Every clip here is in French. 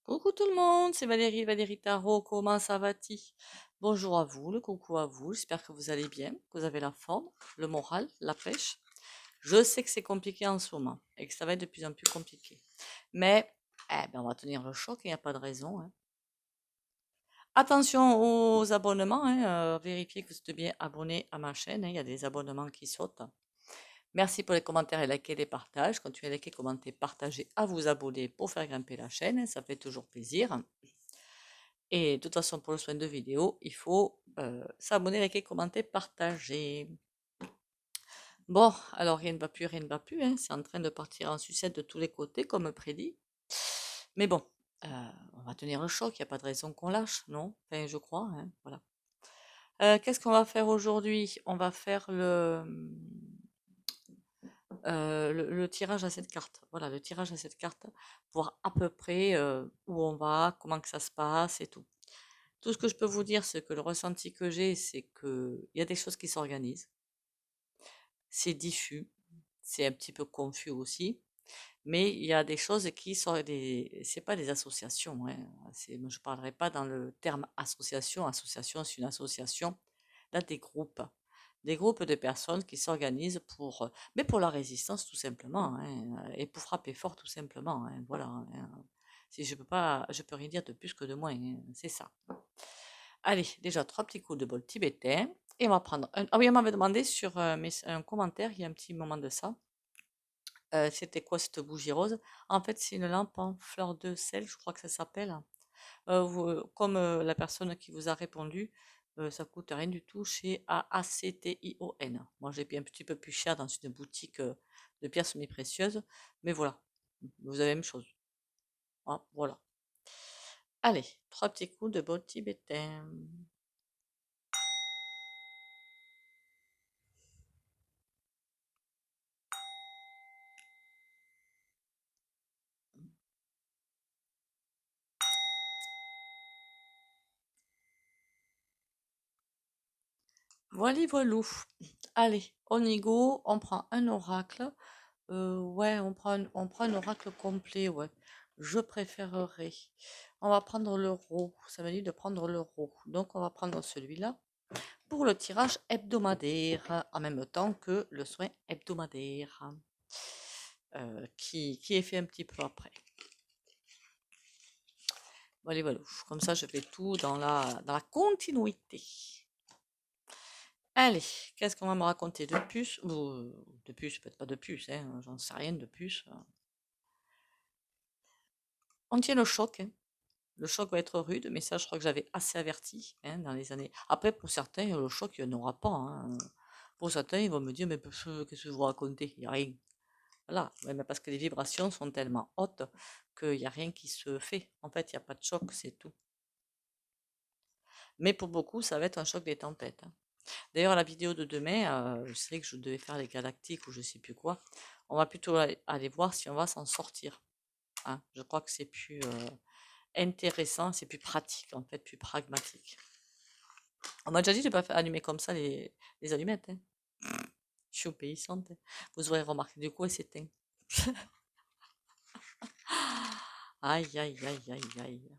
Coucou tout le monde, c'est Valérie, Valérie Tarot, comment ça va-t-il? Bonjour à vous, le coucou à vous, j'espère que vous allez bien, que vous avez la forme, le moral, la pêche. Je sais que c'est compliqué en ce moment et que ça va être de plus en plus compliqué. Mais on va tenir le choc, il n'y a pas de raison, hein. Attention aux abonnements, hein, vérifiez que vous êtes bien abonné à ma chaîne, hein, il y a des abonnements qui sautent. Merci pour les commentaires et likez les partages. Continuez à liker, commenter, partager, à vous abonner pour faire grimper la chaîne, hein, ça fait toujours plaisir. Et de toute façon, pour le soin de vidéo, il faut s'abonner, liker, commenter, partager. Bon, alors rien ne va plus, hein. C'est en train de partir en sucette de tous les côtés, comme prédit. Mais bon, on va tenir le choc, il n'y a pas de raison qu'on lâche, non? Enfin, je crois, hein, voilà. Qu'est-ce qu'on va faire aujourd'hui? On va faire le tirage à cette carte. Voilà, le tirage à cette carte, voir à peu près où on va, comment que ça se passe et tout. Tout ce que je peux vous dire, c'est que le ressenti que j'ai, c'est qu'il y a des choses qui s'organisent. C'est diffus, c'est un petit peu confus aussi, mais il y a des choses qui sont c'est pas des associations, hein. Moi, je parlerai pas dans le terme association. Association, c'est une association. Là, des groupes de personnes qui s'organisent mais pour la résistance tout simplement, hein, et pour frapper fort tout simplement, hein, voilà, hein. Si je peux pas, je peux rien dire de plus que de moins, hein, c'est ça. Allez, déjà trois petits coups de bol tibétain. Et on va prendre un. Ah oui, on m'avait demandé sur un commentaire, il y a un petit moment de ça, c'était quoi cette bougie rose? En fait, c'est une lampe en fleur de sel, je crois que ça s'appelle. Comme la personne qui vous a répondu, ça coûte rien du tout chez AACTION. Moi, j'ai payé un petit peu plus cher dans une boutique de pierres semi-précieuses, mais voilà, vous avez la même chose. Ah, voilà. Allez, trois petits coups de bol tibétain. Voilà, voilou. Allez, on y go, on prend un oracle. Ouais, on prend un oracle complet, ouais. Je préférerais. On va prendre l'euro. Ça veut dire de prendre l'euro. Donc, on va prendre celui-là pour le tirage hebdomadaire, en même temps que le soin hebdomadaire, qui est fait un petit peu après. Voilà, voilà. Comme ça, je fais tout dans la continuité. Allez, qu'est-ce qu'on va me raconter de plus? De plus, peut-être pas de plus, hein, j'en sais rien de plus. On tient le choc, hein. Le choc va être rude, mais ça, je crois que j'avais assez averti, hein, dans les années. Après, pour certains, le choc, il n'y en aura pas, hein. Pour certains, ils vont me dire, mais qu'est-ce que vous racontez? Il n'y a rien. Voilà, ouais, mais parce que les vibrations sont tellement hautes qu'il n'y a rien qui se fait. En fait, il n'y a pas de choc, c'est tout. Mais pour beaucoup, ça va être un choc des tempêtes, hein. D'ailleurs, la vidéo de demain, je sais que je devais faire les galactiques ou je sais plus quoi. On va plutôt aller voir si on va s'en sortir, hein. Je crois que c'est plus intéressant, c'est plus pratique en fait, plus pragmatique. On m'a déjà dit de ne pas allumer comme ça les allumettes, hein. Je suis obéissante, hein. Vous aurez remarqué, du coup, elle s'éteint. Aïe, aïe, aïe, aïe, aïe.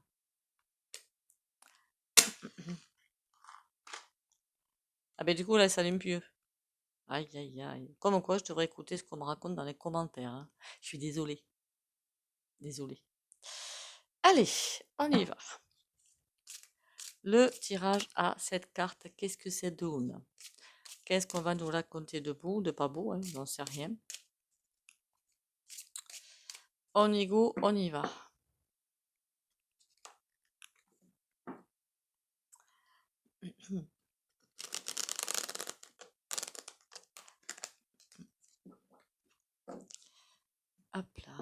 Ah ben du coup, là, elle s'allume plus. Aïe, aïe, aïe. Comme quoi, je devrais écouter ce qu'on me raconte dans les commentaires, hein. Je suis désolée. Désolée. Allez, on y va. Le tirage à cette carte, qu'est-ce que ça donne? Qu'est-ce qu'on va nous raconter de beau, de pas beau, hein, j'en sais rien. On y go, on y va. Hop là.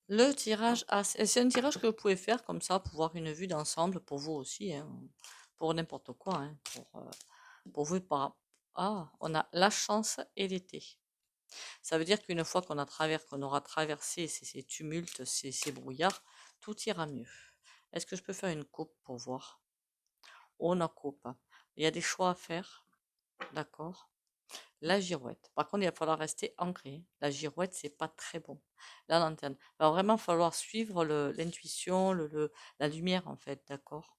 Le tirage à... C'est un tirage que vous pouvez faire comme ça pour voir une vue d'ensemble pour vous aussi, hein, pour n'importe quoi, hein, pour vous par... Ah, on a la chance et l'été. Ça veut dire qu'une fois qu'on aura traversé ces tumultes, ces brouillards, tout ira mieux. Est-ce que je peux faire une coupe pour voir? On a coupe. Il y a des choix à faire, d'accord? La girouette. Par contre, il va falloir rester ancré. La girouette, c'est pas très bon. La lanterne. Il va vraiment falloir suivre l'intuition, la lumière, en fait, d'accord?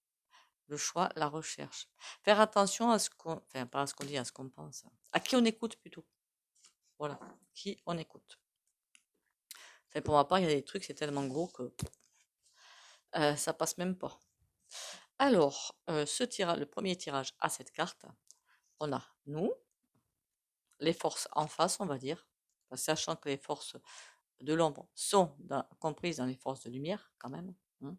Le choix, la recherche. Faire attention à ce qu'on, enfin, pas à ce qu'on dit, à ce qu'on pense. À qui on écoute plutôt. Voilà. Qui on écoute. Enfin, pour ma part, il y a des trucs, c'est tellement gros que ça passe même pas. Alors, le premier tirage à cette carte, on a nous, les forces en face, on va dire, sachant que les forces de l'ombre sont comprises dans les forces de lumière, quand même. Hein.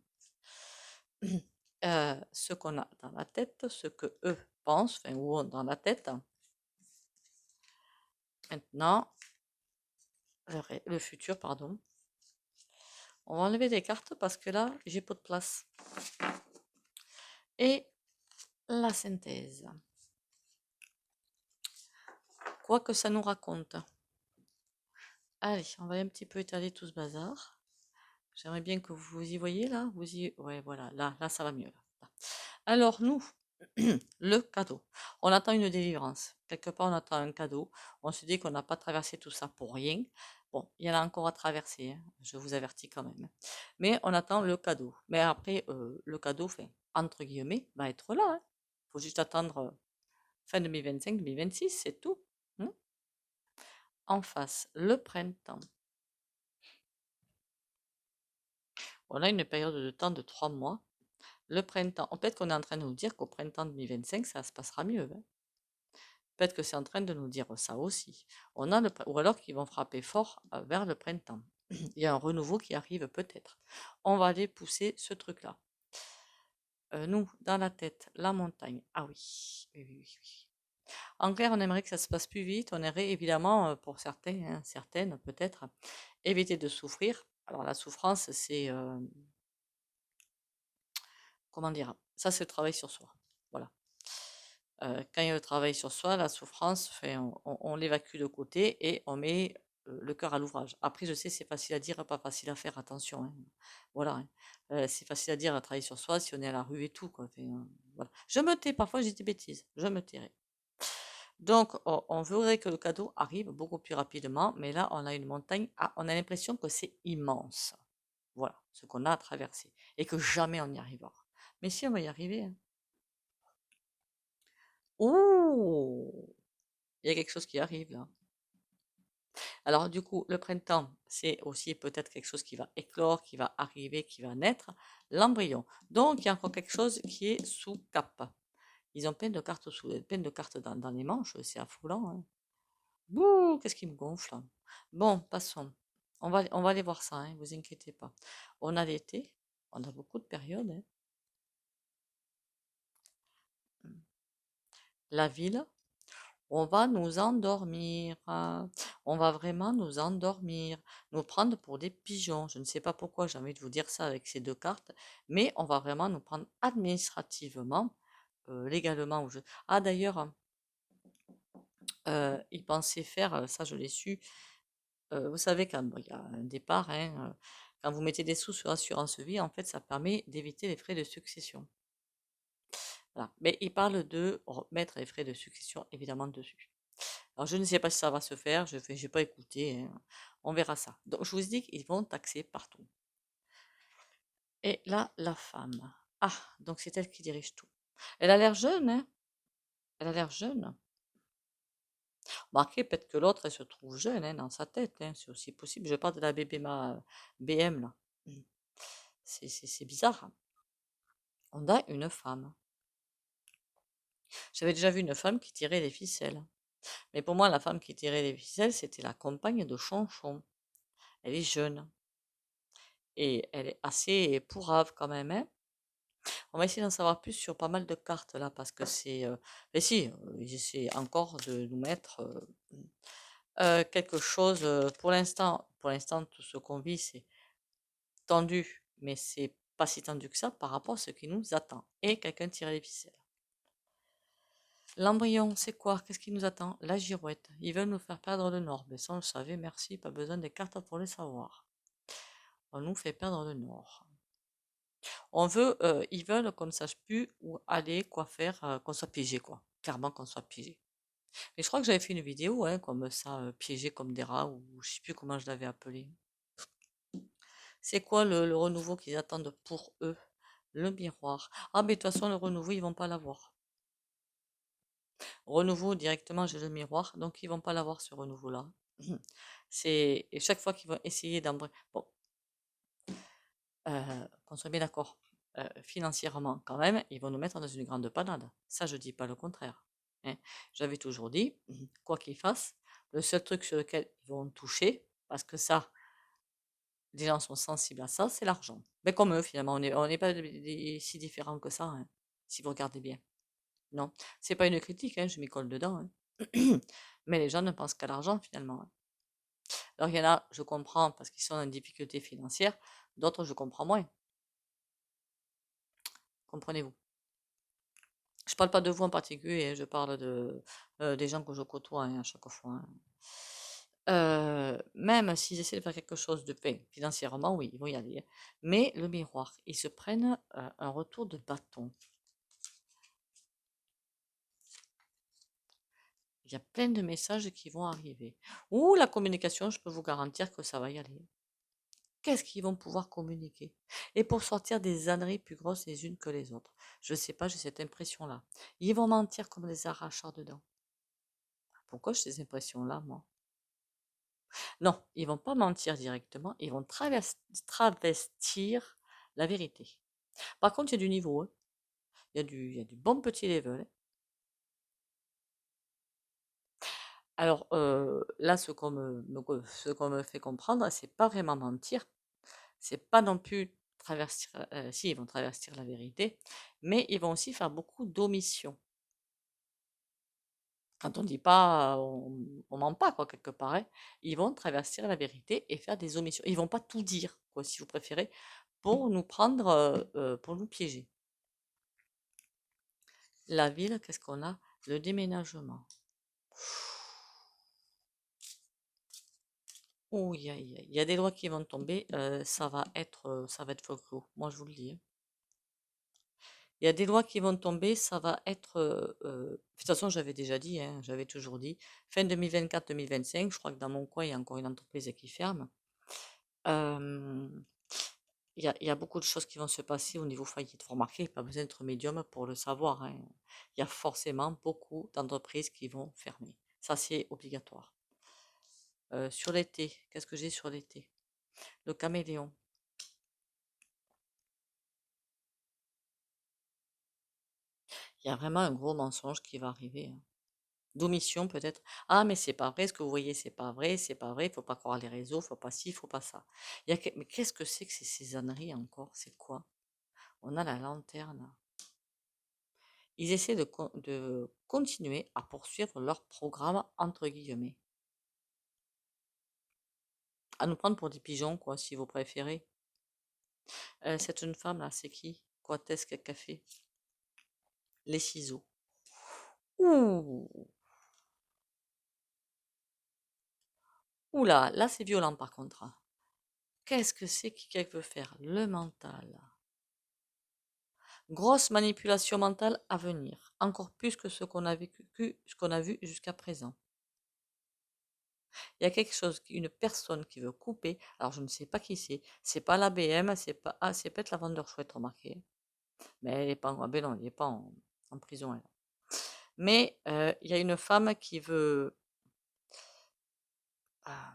Ce qu'on a dans la tête, ce que eux pensent, enfin, ou ont dans la tête. Maintenant, le futur, pardon. On va enlever des cartes parce que là, j'ai pas de place. Et la synthèse. Quoi que ça nous raconte. Allez, on va un petit peu étaler tout ce bazar. J'aimerais bien que vous y voyez là. Ouais, voilà, là, ça va mieux. Là. Alors, nous, le cadeau. On attend une délivrance. Quelque part, on attend un cadeau. On se dit qu'on n'a pas traversé tout ça pour rien. Bon, il y en a encore à traverser, hein, je vous avertis quand même. Mais on attend le cadeau. Mais après, le cadeau, fait, entre guillemets, va être là. Il faut juste attendre fin 2025, 2026, c'est tout. Hein. En face, le printemps. On a une période de temps de 3 mois. Le printemps, peut-être qu'on est en train de nous dire qu'au printemps 2025, ça se passera mieux. Hein. Peut-être que c'est en train de nous dire ça aussi. Ou alors qu'ils vont frapper fort vers le printemps. Il y a un renouveau qui arrive peut-être. On va aller pousser ce truc-là. Nous, dans la tête, la montagne. Ah oui, oui, oui, oui. En clair, on aimerait que ça se passe plus vite. On aimerait évidemment, pour certains, hein, certaines peut-être, éviter de souffrir. Alors la souffrance, c'est, comment dire, ça c'est le travail sur soi. Voilà. Quand il y a le travail sur soi, la souffrance, on l'évacue de côté et on met le cœur à l'ouvrage. Après, je sais, c'est facile à dire, pas facile à faire, attention. Hein. Voilà. Hein. C'est facile à dire, à travailler sur soi si on est à la rue et tout. Quoi. Voilà. Je me tais, parfois j'ai des bêtises, je me tairai. Donc, on voudrait que le cadeau arrive beaucoup plus rapidement, mais là, on a une montagne, on a l'impression que c'est immense. Voilà, ce qu'on a à traverser, et que jamais on y arrivera. Mais si, on va y arriver. Hein. Oh! Il y a quelque chose qui arrive là. Alors du coup, le printemps, c'est aussi peut-être quelque chose qui va éclore, qui va arriver, qui va naître, l'embryon. Donc il y a encore quelque chose qui est sous cap. Ils ont plein de cartes plein de cartes dans les manches, c'est affolant. Hein. Bouh, qu'est-ce qui me gonfle. Hein. Bon, passons. On va aller voir ça, hein, vous inquiétez pas. On a l'été, on a beaucoup de périodes. Hein. La ville, on va nous endormir. On va vraiment nous endormir, nous prendre pour des pigeons. Je ne sais pas pourquoi j'ai envie de vous dire ça avec ces deux cartes, mais on va vraiment nous prendre administrativement, légalement. Ah d'ailleurs, ils pensaient faire, ça je l'ai su, vous savez quand bon, il y a un départ, hein, quand vous mettez des sous sur assurance vie, en fait, ça permet d'éviter les frais de succession. Voilà. Mais ils parlent de mettre les frais de succession évidemment dessus. Alors, je ne sais pas si ça va se faire, je n'ai pas écouté, hein. On verra ça. Donc, je vous dis qu'ils vont taxer partout. Et là, la femme. Ah, donc c'est elle qui dirige tout. Elle a l'air jeune, hein? Elle a l'air jeune. Marquez, peut-être que l'autre, elle se trouve jeune, hein, dans sa tête, hein. C'est aussi possible. Je parle de la bébé BM, là. Mm. C'est bizarre. Hein. On a une femme. J'avais déjà vu une femme qui tirait les ficelles. Mais pour moi, la femme qui tirait les ficelles, c'était la compagne de Chonchon. Elle est jeune. Et elle est assez pourrave quand même, hein. On va essayer d'en savoir plus sur pas mal de cartes là, parce que c'est... mais si, ils essaient encore de nous mettre quelque chose. Pour l'instant, tout ce qu'on vit, c'est tendu, mais c'est pas si tendu que ça par rapport à ce qui nous attend. Et quelqu'un tire les ficelles. L'embryon, c'est quoi? Qu'est-ce qui nous attend? La girouette. Ils veulent nous faire perdre le nord. Mais ça, on le savait, merci, pas besoin des cartes pour le savoir. On nous fait perdre le nord. Ils veulent qu'on ne sache plus où aller, quoi faire, qu'on soit piégé, quoi. Clairement qu'on soit piégé. Mais je crois que j'avais fait une vidéo, hein, comme ça, piégé comme des rats, ou je sais plus comment je l'avais appelé. C'est quoi le renouveau qu'ils attendent pour eux? Le miroir. Ah, mais de toute façon, le renouveau, ils vont pas l'avoir. Renouveau, directement, j'ai le miroir, donc ils vont pas l'avoir, ce renouveau-là. Et chaque fois qu'ils vont essayer d'embrasser. Bon, qu'on soit bien d'accord. Financièrement, quand même, ils vont nous mettre dans une grande panade. Ça, je dis pas le contraire, hein. J'avais toujours dit, quoi qu'ils fassent, le seul truc sur lequel ils vont toucher, parce que ça, les gens sont sensibles à ça, c'est l'argent. Mais comme eux, finalement, on n'est pas si différents que ça, hein, si vous regardez bien. Non, c'est pas une critique, hein, je m'y colle dedans, hein. Mais les gens ne pensent qu'à l'argent, finalement, hein. Alors, il y en a, je comprends, parce qu'ils sont en difficulté financière, d'autres, je comprends moins. Comprenez-vous? Je parle pas de vous en particulier, hein, je parle des gens que je côtoie, hein, à chaque fois, hein. Même s'ils essaient de faire quelque chose de fait financièrement, oui, ils vont y aller, hein. Mais le miroir, ils se prennent un retour de bâton. Il y a plein de messages qui vont arriver. Ou la communication, je peux vous garantir que ça va y aller. Qu'est-ce qu'ils vont pouvoir communiquer? Et pour sortir des âneries plus grosses les unes que les autres. Je sais pas, j'ai cette impression-là. Ils vont mentir comme des arracheurs de dents. Pourquoi j'ai ces impressions-là, moi? Non, ils vont pas mentir directement, ils vont travestir la vérité. Par contre, il y a du niveau, hein. Il y a du bon petit level, hein. Alors là, ce qu'on me fait comprendre, c'est pas vraiment mentir, c'est pas non plus travestir, si, ils vont travestir la vérité, mais ils vont aussi faire beaucoup d'omissions. Quand on dit pas, on ment pas, quoi, quelque part, hein. Ils vont travestir la vérité et faire des omissions. Ils vont pas tout dire, quoi, si vous préférez, pour nous prendre, pour nous piéger. La ville, qu'est-ce qu'on a? Le déménagement. Oh, il y a des lois qui vont tomber, ça va être folklore. Moi, je vous le dis, hein. Il y a des lois qui vont tomber, ça va être. De toute façon, j'avais déjà dit, hein, j'avais toujours dit, fin 2024-2025, je crois que dans mon coin, il y a encore une entreprise qui ferme. Euh, il y a beaucoup de choses qui vont se passer au niveau faillite. Vous remarquez, pas besoin d'être médium pour le savoir, hein. Il y a forcément beaucoup d'entreprises qui vont fermer. Ça, c'est obligatoire. Sur l'été, qu'est-ce que j'ai sur l'été? Le caméléon. Il y a vraiment un gros mensonge qui va arriver, hein. D'omission peut-être. Ah, mais c'est pas vrai, ce que vous voyez, c'est pas vrai, faut pas croire les réseaux, faut pas ci, faut pas ça. Mais qu'est-ce que c'est que ces âneries encore? C'est quoi? On a la lanterne. Ils essaient de continuer à poursuivre leur programme, entre guillemets. À nous prendre pour des pigeons, quoi, si vous préférez. Cette jeune femme-là, c'est qui? Quoi, est-ce qu'elle a fait? Les ciseaux. Ouh! Ouh là c'est violent par contre, hein. Qu'est-ce que c'est qu'elle veut faire? Le mental. Grosse manipulation mentale à venir, encore plus que ce qu'on a vu jusqu'à présent. Il y a quelque chose, une personne qui veut couper, alors je ne sais pas qui c'est pas la BM, c'est peut-être la vendeur chouette, remarquez. Mais elle est pas, ah ben non, elle n'est pas en prison, elle. Mais il y a une femme qui veut, ah,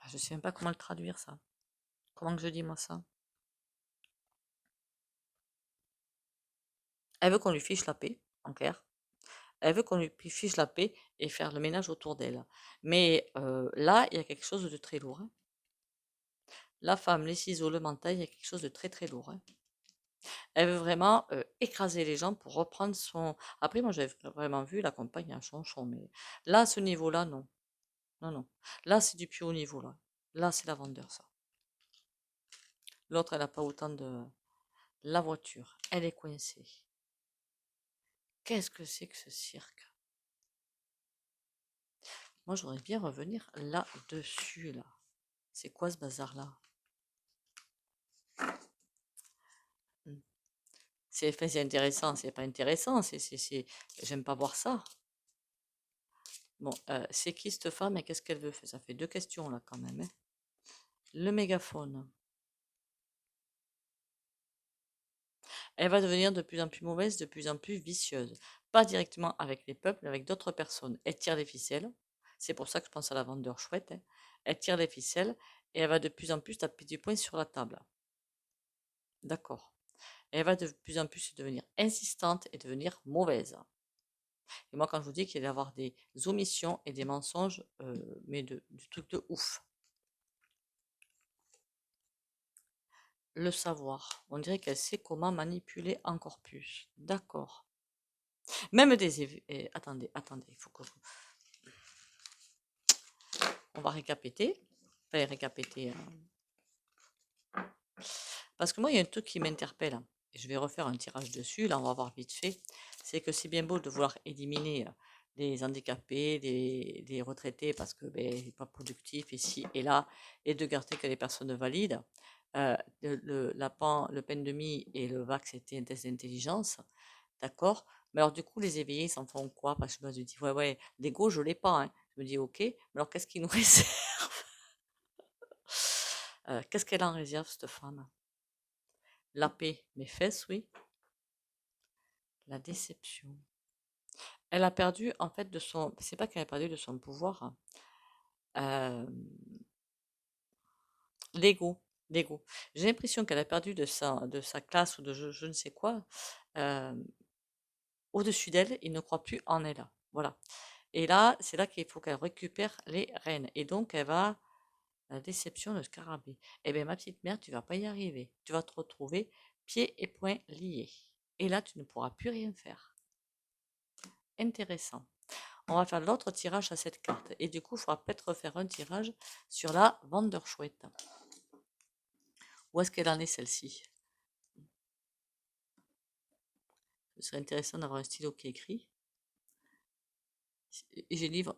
je sais même pas comment le traduire ça. Comment que je dis moi ça? Elle veut qu'on lui fiche la paix, en clair. Elle veut qu'on lui fiche la paix et faire le ménage autour d'elle. Mais là, il y a quelque chose de très lourd, hein. La femme, les ciseaux, le mental, il y a quelque chose de très très lourd, hein. Elle veut vraiment écraser les gens pour reprendre son. Après, moi, j'avais vraiment vu la campagne à Chanchon, mais là, à ce niveau-là, non. Non, non. Là, c'est du plus haut niveau, là. Là, c'est la vendeur, ça. L'autre, elle n'a pas autant de. La voiture, elle est coincée. Qu'est-ce que c'est que ce cirque? Moi, j'aurais bien revenir là-dessus, là. C'est quoi ce bazar-là? Hmm. C'est intéressant, c'est pas intéressant, j'aime pas voir ça. Bon, c'est qui cette femme et qu'est-ce qu'elle veut faire? Ça fait deux questions là quand même, hein. Le mégaphone. Elle va devenir de plus en plus mauvaise, de plus en plus vicieuse. Pas directement avec les peuples, mais avec d'autres personnes. Elle tire les ficelles. C'est pour ça que je pense à la vendeur chouette, hein. Elle tire les ficelles et elle va de plus en plus taper du poing sur la table. D'accord. Elle va de plus en plus devenir insistante et devenir mauvaise. Et moi, quand je vous dis qu'il va y avoir des omissions et des mensonges, mais du truc de ouf. Le savoir. On dirait qu'elle sait comment manipuler encore plus. D'accord. Même des attendez, attendez, il faut que on va récapiter. Enfin, récapiter. Parce que moi, il y a un truc qui m'interpelle, hein, et je vais refaire un tirage dessus, là, on va voir vite fait. C'est que c'est bien beau de vouloir éliminer les handicapés, des retraités, parce que ben, c'est pas productif ici et là, et de garder que les personnes valides. Le peine de mie et le VAC, c'était un test d'intelligence, d'accord? Mais alors, du coup, les éveillés, ils s'en font quoi? Parce que je me dis, ouais, ouais, l'ego, je l'ai pas, hein. Je me dis, ok, mais alors qu'est-ce qu'ils nous réserve? Qu'est-ce qu'elle en réserve, cette femme? La paix, mes fesses, oui. La déception. Elle a perdu, en fait, de son. C'est pas qu'elle a perdu de son pouvoir, hein. euh, L'ego. L'ego. J'ai l'impression qu'elle a perdu de sa classe ou de je ne sais quoi. euh, Au-dessus d'elle, il ne croit plus en elle. Voilà. Et là, c'est là qu'il faut qu'elle récupère les rênes. Et donc, elle va. La déception, le scarabée. Eh bien, ma petite mère, tu vas pas y arriver. Tu vas te retrouver pieds et poings liés. Et là, tu ne pourras plus rien faire. Intéressant. On va faire l'autre tirage à cette carte. Et du coup, il faudra peut-être refaire un tirage sur la vendeur chouette. Où est-ce qu'elle en est celle-ci? Ce serait intéressant d'avoir un stylo qui écrit.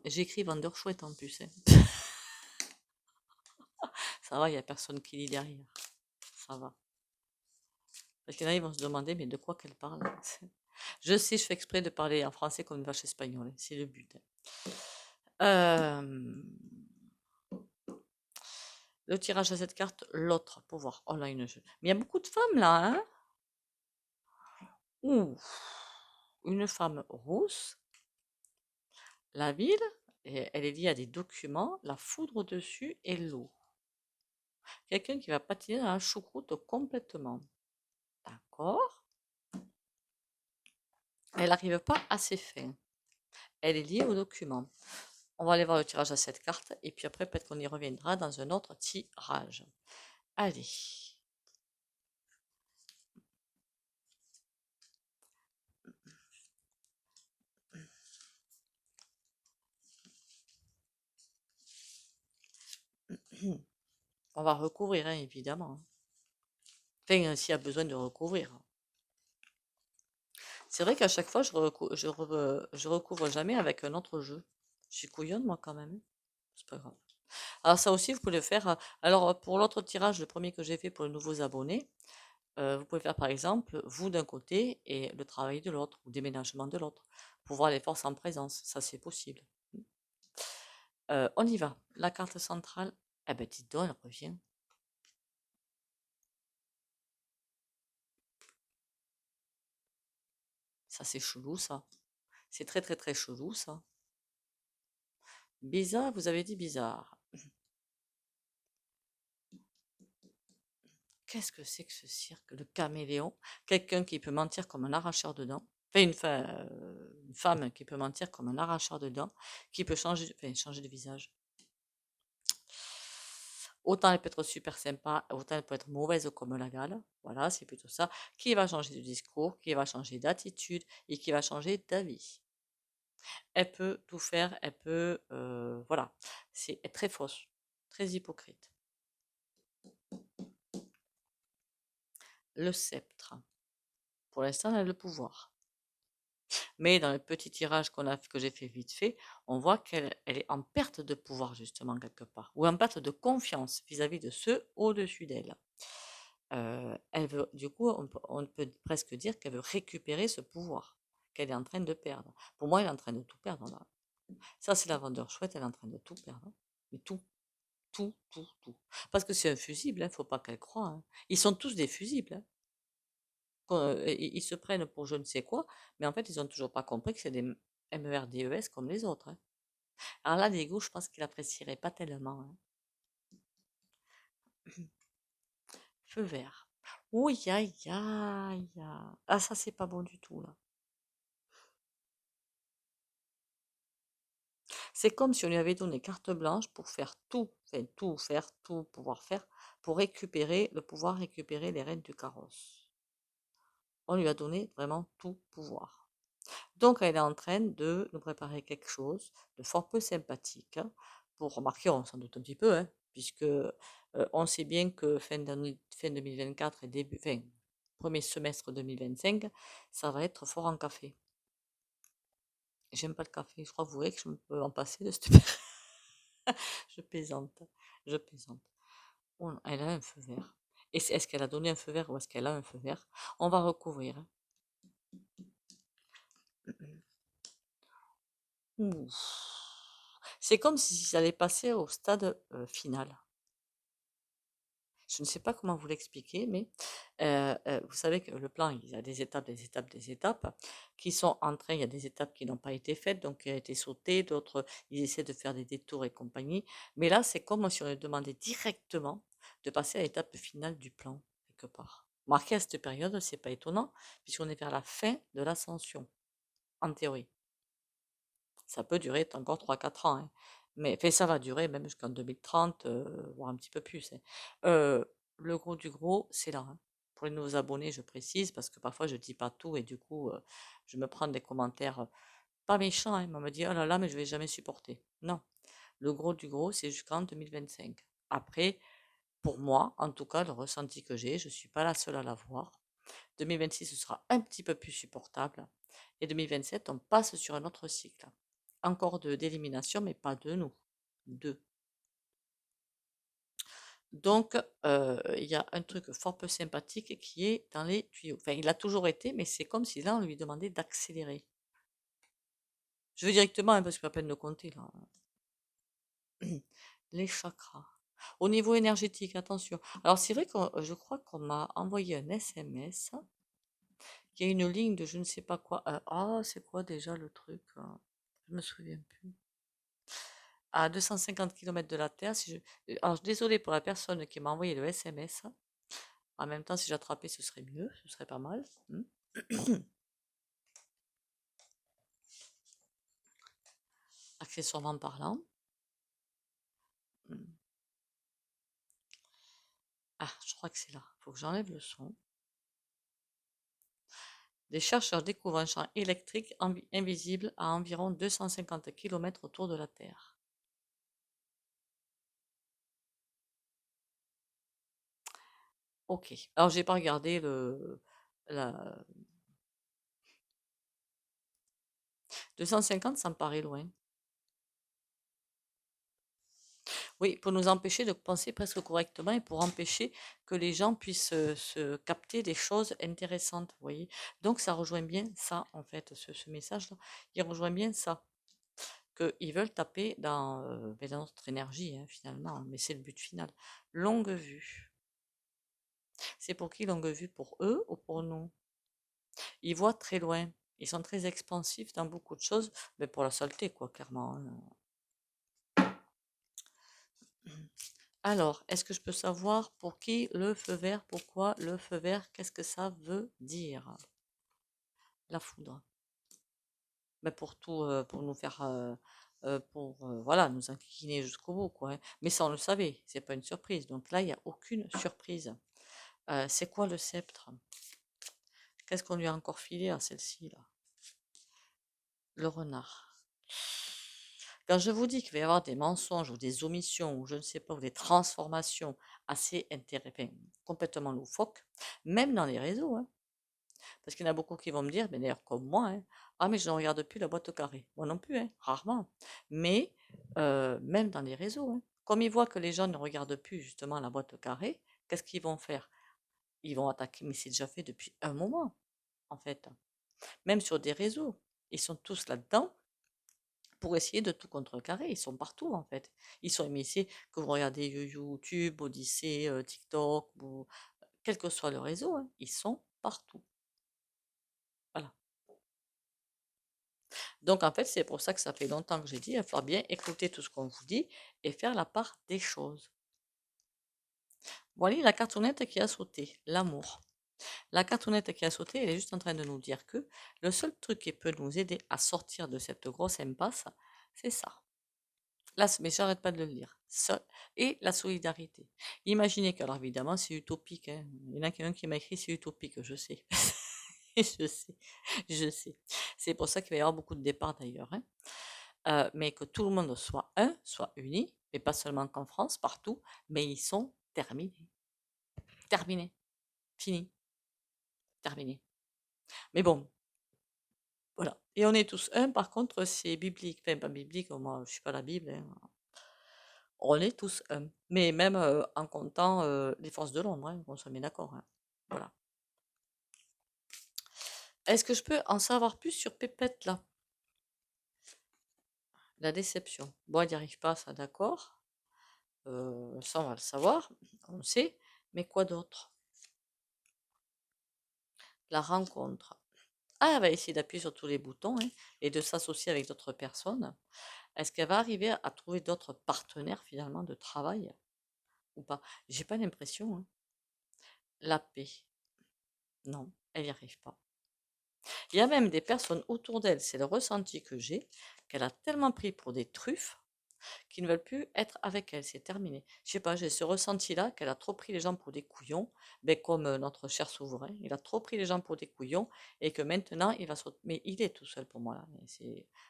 J'écris vendeur chouette en plus, hein. Ça va, il n'y a personne qui lit derrière. Ça va. Parce qu'il y en a, ils vont se demander, mais de quoi qu'elle parle? Je sais, je fais exprès de parler en français comme une vache espagnole, hein. C'est le but, hein. Le tirage à cette carte, l'autre, pour voir. Oh là, une. Mais il y a beaucoup de femmes là, hein? Ouh. Une femme rousse. La ville, elle est liée à des documents, la foudre au-dessus et l'eau. Quelqu'un qui va patiner dans la choucroute complètement. D'accord. Elle n'arrive pas à ses fins. Elle est liée aux documents. On va aller voir le tirage à cette carte et puis après peut-être qu'on y reviendra dans un autre tirage. Allez. On va recouvrir, hein, évidemment. Enfin, s'il y a besoin de recouvrir. C'est vrai qu'à chaque fois, je recouvre jamais avec un autre jeu. Je suis couillonne, moi, quand même, hein. C'est pas grave. Alors ça aussi, vous pouvez le faire. Alors pour l'autre tirage, le premier que j'ai fait pour les nouveaux abonnés, vous pouvez faire par exemple, vous d'un côté et le travail de l'autre, ou déménagement de l'autre, pour voir les forces en présence. Ça, c'est possible. On y va. La carte centrale, eh ben dis donc, elle revient. Ça, c'est chelou, ça. C'est très, très, très chelou, ça. Bizarre, vous avez dit bizarre. Qu'est-ce que c'est que ce cirque? Le caméléon. Quelqu'un qui peut mentir comme un arracheur de dents. Enfin, une femme qui peut mentir comme un arracheur de dents, qui peut changer de visage. Autant elle peut être super sympa, autant elle peut être mauvaise comme la gale. Voilà, c'est plutôt ça. Qui va changer de discours, qui va changer d'attitude et qui va changer d'avis. Elle peut tout faire, elle peut. Voilà. C'est très fausse, très hypocrite. Le sceptre. Pour l'instant, elle a le pouvoir. Mais dans le petit tirage que j'ai fait vite fait, on voit elle est en perte de pouvoir justement quelque part, ou en perte de confiance vis-à-vis de ceux au-dessus d'elle. Elle veut, du coup, on peut presque dire qu'elle veut récupérer ce pouvoir qu'elle est en train de perdre. Pour moi, elle est en train de tout perdre là. Ça, c'est la vendeur chouette, elle est en train de tout perdre, hein. Mais tout, tout, tout, tout. Parce que c'est un fusible, hein, faut pas qu'elle croie, hein. Ils sont tous des fusibles, hein. Ils se prennent pour je ne sais quoi, mais en fait, ils ont toujours pas compris que c'est des MERDES comme les autres, hein. Alors là, l'égo, je pense qu'il apprécierait pas tellement, hein. Feu vert. Oui, aïe, aïe, aïe. Ah, ça, c'est pas bon du tout, là. C'est comme si on lui avait donné carte blanche pour faire tout, enfin tout, faire tout, pouvoir faire, pour récupérer, le pouvoir récupérer les rênes du carrosse. On lui a donné vraiment tout pouvoir. Donc, elle est en train de nous préparer quelque chose de fort peu sympathique, hein, pour remarquer, on s'en doute un petit peu, hein, puisque on sait bien que fin 2024 et début, enfin, premier semestre 2025, ça va être fort en café. J'aime pas le café, je crois que vous voyez que je peux en passer de cette période. Je plaisante, je plaisante. Oh, elle a un feu vert. Et est-ce qu'elle a donné un feu vert ou est-ce qu'elle a un feu vert? On va recouvrir, hein. Ouh. C'est comme si ça allait passer au stade final. Je ne sais pas comment vous l'expliquer, mais vous savez que le plan, il y a des étapes, des étapes, des étapes qui sont en train. Il y a des étapes qui n'ont pas été faites, donc qui ont été sautées. D'autres, ils essaient de faire des détours et compagnie. Mais là, c'est comme si on leur demandait directement de passer à l'étape finale du plan, quelque part. Marqué à cette période, c'est pas étonnant, puisqu'on est vers la fin de l'ascension, en théorie. Ça peut durer encore 3 4 ans, hein. Mais enfin, ça va durer même jusqu'en 2030, voire un petit peu plus, hein. Euh, le gros du gros, c'est là, hein. Pour les nouveaux abonnés, je précise, parce que parfois je dis pas tout et du coup, je me prends des commentaires pas méchants, hein, mais on me dit, oh là là, mais je vais jamais supporter. Non, le gros du gros, c'est jusqu'en 2025. Après, pour moi, en tout cas, le ressenti que j'ai, je suis pas la seule à l'avoir. 2026, ce sera un petit peu plus supportable. Et 2027, on passe sur un autre cycle. Encore d'élimination, mais pas de nous. Deux. Donc, il y a un truc fort peu sympathique qui est dans les tuyaux. Enfin, il a toujours été, mais c'est comme si là, on lui demandait d'accélérer. Je veux directement, hein, parce que pas peine de compter, là. Les chakras. Au niveau énergétique, attention. Alors, c'est vrai que je crois qu'on m'a envoyé un SMS. Il y a une ligne de je ne sais pas quoi. C'est quoi déjà le truc, hein? Je me souviens plus. À 250 km de la Terre. Si alors, désolé pour la personne qui m'a envoyé le SMS. En même temps, si j'attrapais, ce serait mieux, ce serait pas mal. Accessoirement parlant. Hmm. Ah, je crois que c'est là. Il faut que j'enlève le son. Des chercheurs découvrent un champ électrique invisible à environ 250 km autour de la Terre. Ok. Alors, j'ai pas regardé la 250, ça me paraît loin. Oui, pour nous empêcher de penser presque correctement et pour empêcher que les gens puissent se capter des choses intéressantes, vous voyez. Donc ça rejoint bien ça, en fait, ce message-là. Il rejoint bien ça, qu'ils veulent taper dans notre énergie, hein, finalement, hein, mais c'est le but final. Longue vue. C'est pour qui longue vue? Pour eux ou pour nous? Ils voient très loin. Ils sont très expansifs dans beaucoup de choses, mais pour la saleté, quoi, clairement, hein. Alors, est-ce que je peux savoir pour qui le feu vert? Pourquoi le feu vert? Qu'est-ce que ça veut dire? La foudre. Mais pour tout, pour nous faire, voilà, nous incliner jusqu'au bout, quoi, hein. Mais ça, on le savait, c'est pas une surprise. Donc là, il n'y a aucune surprise. C'est quoi le sceptre? Qu'est-ce qu'on lui a encore filé à celle-ci, là? Le renard. Quand je vous dis qu'il va y avoir des mensonges ou des omissions ou je ne sais pas, ou des transformations assez intéressantes, complètement loufoques, même dans les réseaux, hein. Parce qu'il y en a beaucoup qui vont me dire, mais d'ailleurs comme moi, hein, ah mais je ne regarde plus la boîte au carré. Moi non plus, hein, rarement. Mais même dans les réseaux, hein, comme ils voient que les gens ne regardent plus justement la boîte au carré, qu'est-ce qu'ils vont faire? Ils vont attaquer, mais c'est déjà fait depuis un moment, en fait. Même sur des réseaux, ils sont tous là-dedans pour essayer de tout contrecarrer. Ils sont partout en fait. Ils sont émissés, que vous regardez YouTube, Odyssée, TikTok, ou quel que soit le réseau, hein, ils sont partout. Voilà. Donc en fait, c'est pour ça que ça fait longtemps que j'ai dit, il va falloir bien écouter tout ce qu'on vous dit et faire la part des choses. Voilà la cartonnette qui a sauté, l'amour. La cartonnette qui a sauté, elle est juste en train de nous dire que le seul truc qui peut nous aider à sortir de cette grosse impasse, c'est ça. Là, mais j'arrête pas de le lire. Et la solidarité. Imaginez que, alors évidemment, c'est utopique, hein. Il y en a quelqu'un qui m'a écrit, c'est utopique, je sais. Je sais, je sais. C'est pour ça qu'il va y avoir beaucoup de départs d'ailleurs, hein. Mais que tout le monde soit soit uni, et pas seulement qu'en France, partout, mais ils sont terminés. Terminés. Fini. Terminés. Mais bon, voilà. Et on est tous un, par contre, c'est biblique. Enfin, pas biblique, moi, je suis pas la Bible, hein. On est tous un. Mais même en comptant les forces de l'ombre, hein, on se met d'accord, hein. Voilà. Est-ce que je peux en savoir plus sur Pépette, là? La déception. Bon, elle n'y arrive pas, ça, d'accord. Ça, on va le savoir. On le sait. Mais quoi d'autre? La rencontre. Ah, elle va essayer d'appuyer sur tous les boutons, hein, et de s'associer avec d'autres personnes. Est-ce qu'elle va arriver à trouver d'autres partenaires, finalement, de travail ou pas? J'ai pas l'impression, hein. La paix. Non, elle n'y arrive pas. Il y a même des personnes autour d'elle, c'est le ressenti que j'ai, qu'elle a tellement pris pour des truffes qu'ils ne veulent plus être avec elle. C'est terminé. Je sais pas, j'ai ce ressenti-là qu'elle a trop pris les gens pour des couillons, ben comme notre cher souverain. Il a trop pris les gens pour des couillons et que maintenant il va se. Mais il est tout seul pour moi là.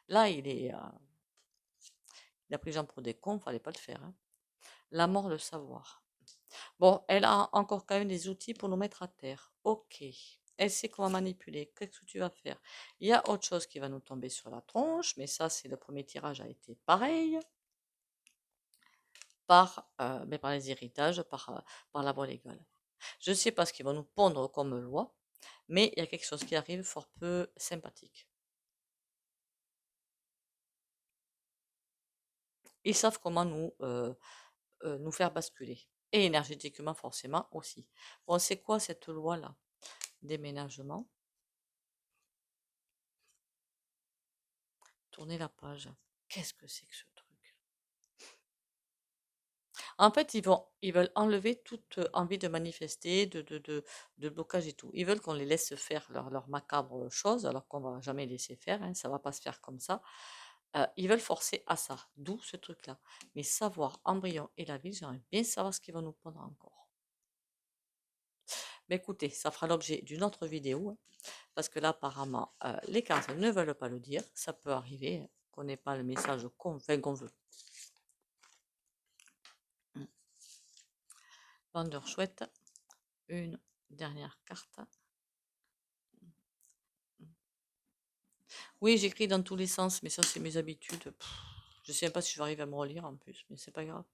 Là, il a pris les gens pour des cons, fallait pas le faire, hein. La mort, le savoir. Bon, elle a encore quand même des outils pour nous mettre à terre. Ok. Elle sait comment manipuler. Qu'est-ce que tu vas faire? Il y a autre chose qui va nous tomber sur la tronche, mais ça, c'est le premier tirage a été pareil, mais par les héritages, par la voie légale. Je ne sais pas ce qu'ils vont nous pondre comme loi, mais il y a quelque chose qui arrive fort peu sympathique. Ils savent comment nous faire basculer. Et énergétiquement, forcément aussi. Bon, c'est quoi cette loi-là? Déménagement. Tourner la page. Qu'est-ce que c'est que ce truc? En fait, ils veulent enlever toute envie de manifester, de blocage et tout. Ils veulent qu'on les laisse faire leur macabre chose, alors qu'on va jamais laisser faire, hein, ça va pas se faire comme ça. Ils veulent forcer à ça, d'où ce truc-là. Mais savoir Embryon et la ville, j'aimerais bien savoir ce qu'ils vont nous prendre encore. Mais écoutez, ça fera l'objet d'une autre vidéo, hein, parce que là, apparemment, les cartes ne veulent pas le dire. Ça peut arriver, hein, qu'on n'ait pas le message qu'on veut. Vendeur chouette, une dernière carte. Oui, j'écris dans tous les sens, mais ça, c'est mes habitudes. Je sais même pas si je vais arriver à me relire en plus, mais c'est pas grave.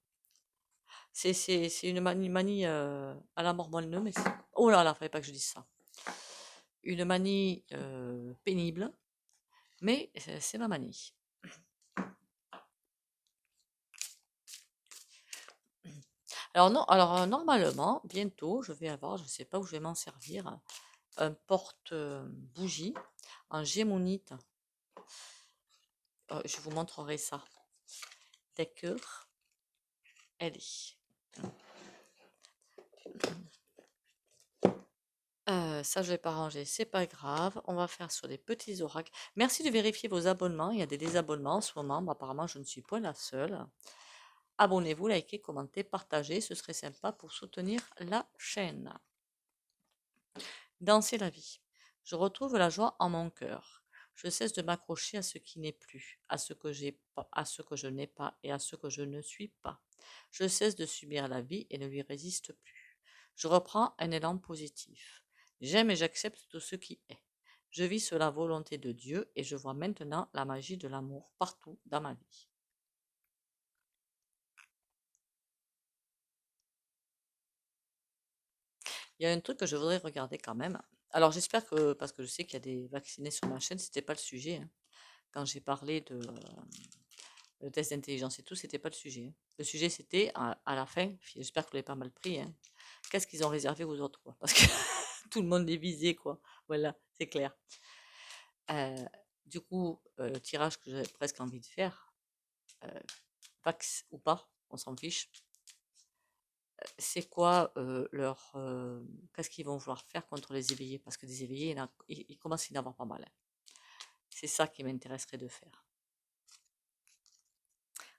C'est une manie à la mort moelleux, mais oh là là, fallait pas que je dise ça. Une manie pénible, mais c'est ma manie. Alors non, alors normalement, bientôt, je vais avoir, je ne sais pas où je vais m'en servir, un porte-bougie en gémonite. Je vous montrerai ça. D'accord, elle est. Ça, je vais pas ranger, c'est pas grave. On va faire sur des petits oracles. Merci de vérifier vos abonnements. Il y a des désabonnements en ce moment. Mais apparemment, je ne suis pas la seule. Abonnez-vous, likez, commentez, partagez. Ce serait sympa pour soutenir la chaîne. Danser la vie. Je retrouve la joie en mon cœur. Je cesse de m'accrocher à ce qui n'est plus, à ce que j'ai pas, à ce que je n'ai pas et à ce que je ne suis pas. Je cesse de subir la vie et ne lui résiste plus. Je reprends un élan positif. J'aime et j'accepte tout ce qui est. Je vis sous la volonté de Dieu et je vois maintenant la magie de l'amour partout dans ma vie. Il y a un truc que je voudrais regarder quand même. Alors j'espère que, parce que je sais qu'il y a des vaccinés sur ma chaîne, c'était pas le sujet, hein. quand j'ai parlé de le test d'intelligence et tout, c'était pas le sujet, hein. Le sujet, c'était à la fin, j'espère que vous l'avez pas mal pris, hein, qu'est-ce qu'ils ont réservé aux autres, quoi, parce que tout le monde est visé, quoi. Voilà, c'est clair. Euh, du coup, le tirage que j'avais presque envie de faire, Vax ou pas, on s'en fiche. C'est quoi qu'est-ce qu'ils vont vouloir faire contre les éveillés? Parce que des éveillés, il commence à y en avoir pas mal, hein. C'est ça qui m'intéresserait de faire.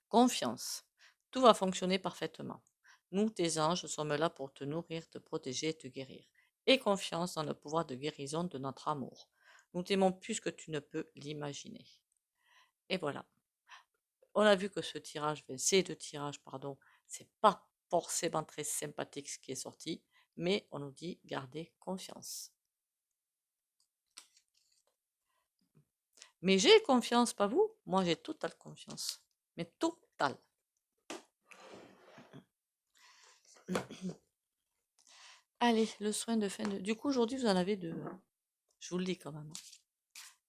Confiance. Tout va fonctionner parfaitement. Nous, tes anges, sommes là pour te nourrir, te protéger et te guérir. Et confiance dans le pouvoir de guérison de notre amour. Nous t'aimons plus que tu ne peux l'imaginer. Et voilà. On a vu que ces deux tirages, pardon, c'est pas forcément très sympathique ce qui est sorti, mais on nous dit gardez confiance. Mais j'ai confiance, pas vous? Moi, j'ai totale confiance. Mais totale. Allez, le soin de fin de... Du coup, aujourd'hui, vous en avez deux, hein. Je vous le dis quand même, hein.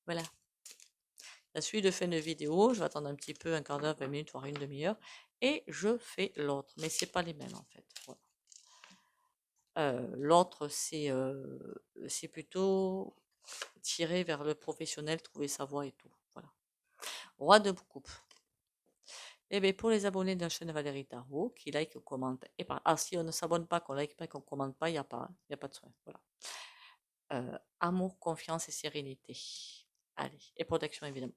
Voilà. La suite de fin de vidéo, je vais attendre un petit peu, un quart d'heure, 20 minutes, voire une demi-heure. Et je fais l'autre. Mais c'est pas les mêmes, en fait. Voilà. L'autre, c'est plutôt tirer vers le professionnel, trouver sa voie et tout. Voilà. Roi de coupe. Et bien, pour les abonnés de la chaîne Valérie Tarot, qui like, commente et ah, si on ne s'abonne pas, qu'on like pas, qu'on commente pas, il n'y a pas, il a pas de soin. Voilà. Amour, confiance et sérénité. Allez, et protection évidemment.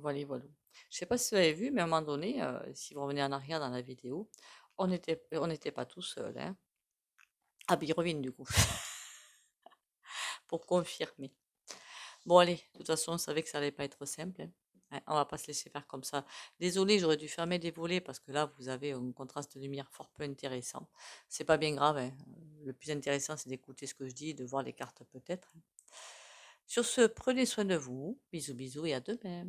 Voilà, voilà. Je sais pas si vous avez vu, mais à un moment donné, si vous revenez en arrière dans la vidéo, on n'était pas tout seul, hein. Ah, ben, il revient du coup, pour confirmer. Bon, allez, de toute façon, on savait que ça allait pas être simple, hein. Ouais, on va pas se laisser faire comme ça. Désolée, j'aurais dû fermer des volets parce que là, vous avez un contraste de lumière fort peu intéressant. C'est pas bien grave, hein. Le plus intéressant, c'est d'écouter ce que je dis, de voir les cartes peut-être, hein. Sur ce, prenez soin de vous. Bisous, bisous et à demain.